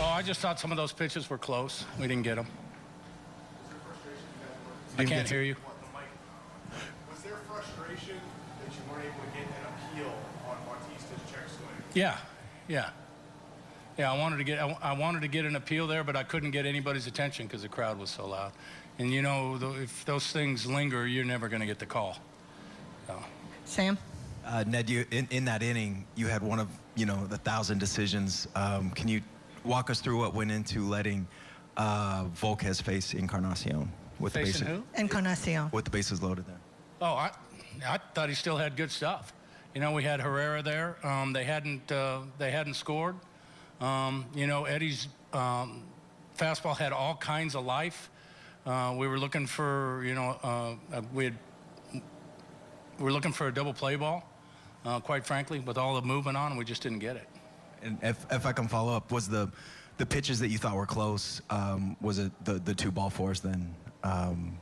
Oh, I just thought some of those pitches were close. We didn't get them. I can't hear you. Was there frustration that you weren't able to get an appeal on Bautista's check swing? Yeah. I wanted to get an appeal there, but I couldn't get anybody's attention because the crowd was so loud. And you know, if those things linger, you're never going to get the call. So. Sam? Ned, in that inning, you had one of the 1,000 decisions. Can you walk us through what went into letting Volquez face Encarnacion with the bases? Who? Encarnacion. With the bases loaded there. Oh, I thought he still had good stuff. You know, we had Herrera there. They hadn't scored. You know, Eddie's fastball had all kinds of life. We were looking for, we were looking for a double play ball. Quite frankly, with all the movement on, we just didn't get it. And if I can follow up, was the pitches that you thought were close, was it the two ball fours then,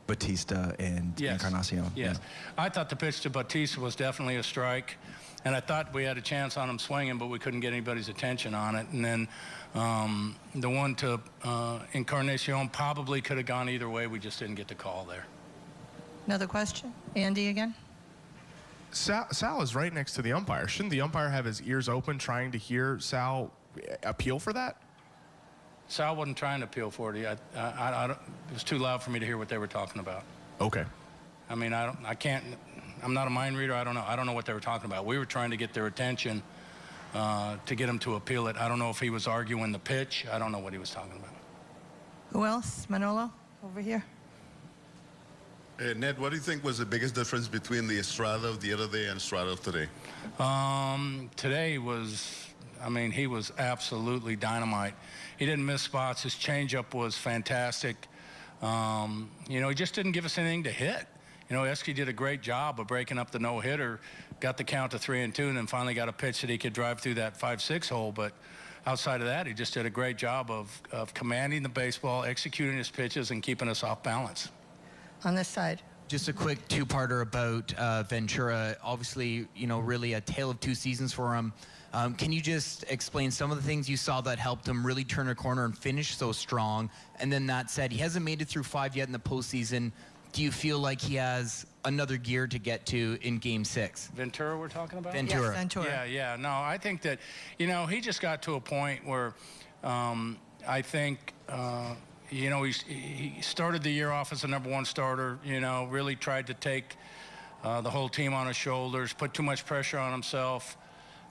Bautista and Yes. Encarnacion? Yes. Yeah. I thought the pitch to Bautista was definitely a strike, and I thought we had a chance on him swinging, but we couldn't get anybody's attention on it. And then the one to Encarnacion probably could have gone either way. We just didn't get the call there. Another question? Andy again? Sal is right next to the umpire. Shouldn't the umpire have his ears open trying to hear Sal appeal for that? Sal wasn't trying to appeal for it. It was too loud for me to hear what they were talking about. Okay. I mean, I'm not a mind reader. I don't know what they were talking about. We were trying to get their attention to get them to appeal it. I don't know if he was arguing the pitch. I don't know what he was talking about. Who else? Manolo? Over here. Ned, what do you think was the biggest difference between the Estrada of the other day and Estrada of today? Today was, I mean, he was absolutely dynamite. He didn't miss spots. His changeup was fantastic. You know, he just didn't give us anything to hit. You know, Esky did a great job of breaking up the no-hitter, got the count to 3-2, and then finally got a pitch that he could drive through that 5-6 hole. But outside of that, he just did a great job of commanding the baseball, executing his pitches, and keeping us off balance. On this side. Just a quick two-parter about Ventura. Obviously, you know, really a tale of two seasons for him. Can you just explain some of the things you saw that helped him really turn a corner and finish so strong? And then that said, he hasn't made it through 5 yet in the postseason. Do you feel like he has another gear to get to in Game 6? Ventura we're talking about? Ventura. Yes, Ventura. Yeah. No, I think that, you know, he just got to a point where I think, you know, he started the year off as a #1 starter, you know, really tried to take the whole team on his shoulders, put too much pressure on himself.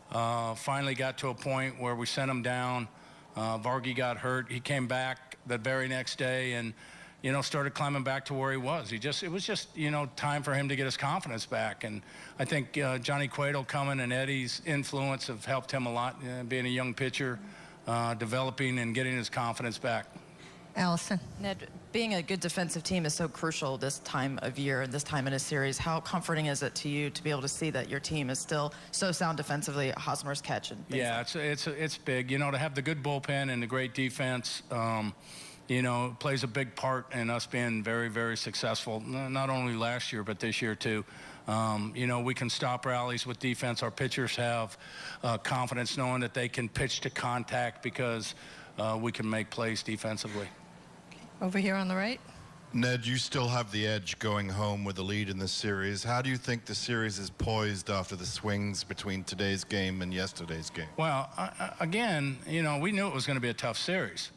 Finally got to a point where we sent him down. Vargy got hurt. He came back the very next day and, you know, started climbing back to where he was. It was just, you know, time for him to get his confidence back. And I think Johnny Cueto coming and Eddie's influence have helped him a lot, being a young pitcher, developing and getting his confidence back. Allison. Ned, being a good defensive team is so crucial this time of year and this time in a series. How comforting is it to you to be able to see that your team is still so sound defensively at Hosmer's catch? And yeah, it's big. You know, to have the good bullpen and the great defense, you know, plays a big part in us being very, very successful, not only last year, but this year too. You know, we can stop rallies with defense. Our pitchers have confidence knowing that they can pitch to contact because we can make plays defensively. Over here on the right. Ned, you still have the edge going home with the lead in this series. How do you think the series is poised after the swings between today's game and yesterday's game? Well, again, you know, we knew it was going to be a tough series.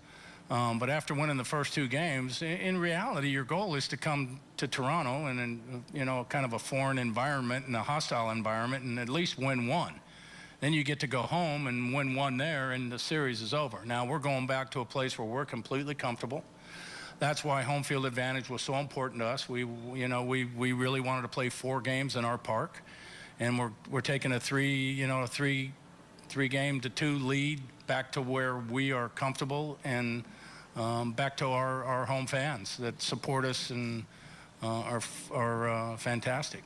But after winning the first 2 games, in reality, your goal is to come to Toronto and in, you know, kind of a foreign environment and a hostile environment and at least win 1. Then you get to go home and win 1 there, and the series is over. Now we're going back to a place where we're completely comfortable. That's why home field advantage was so important to us. We really wanted to play 4 games in our park, and we're taking a 3 game to 2 lead back to where we are comfortable and back to our home fans that support us and are fantastic.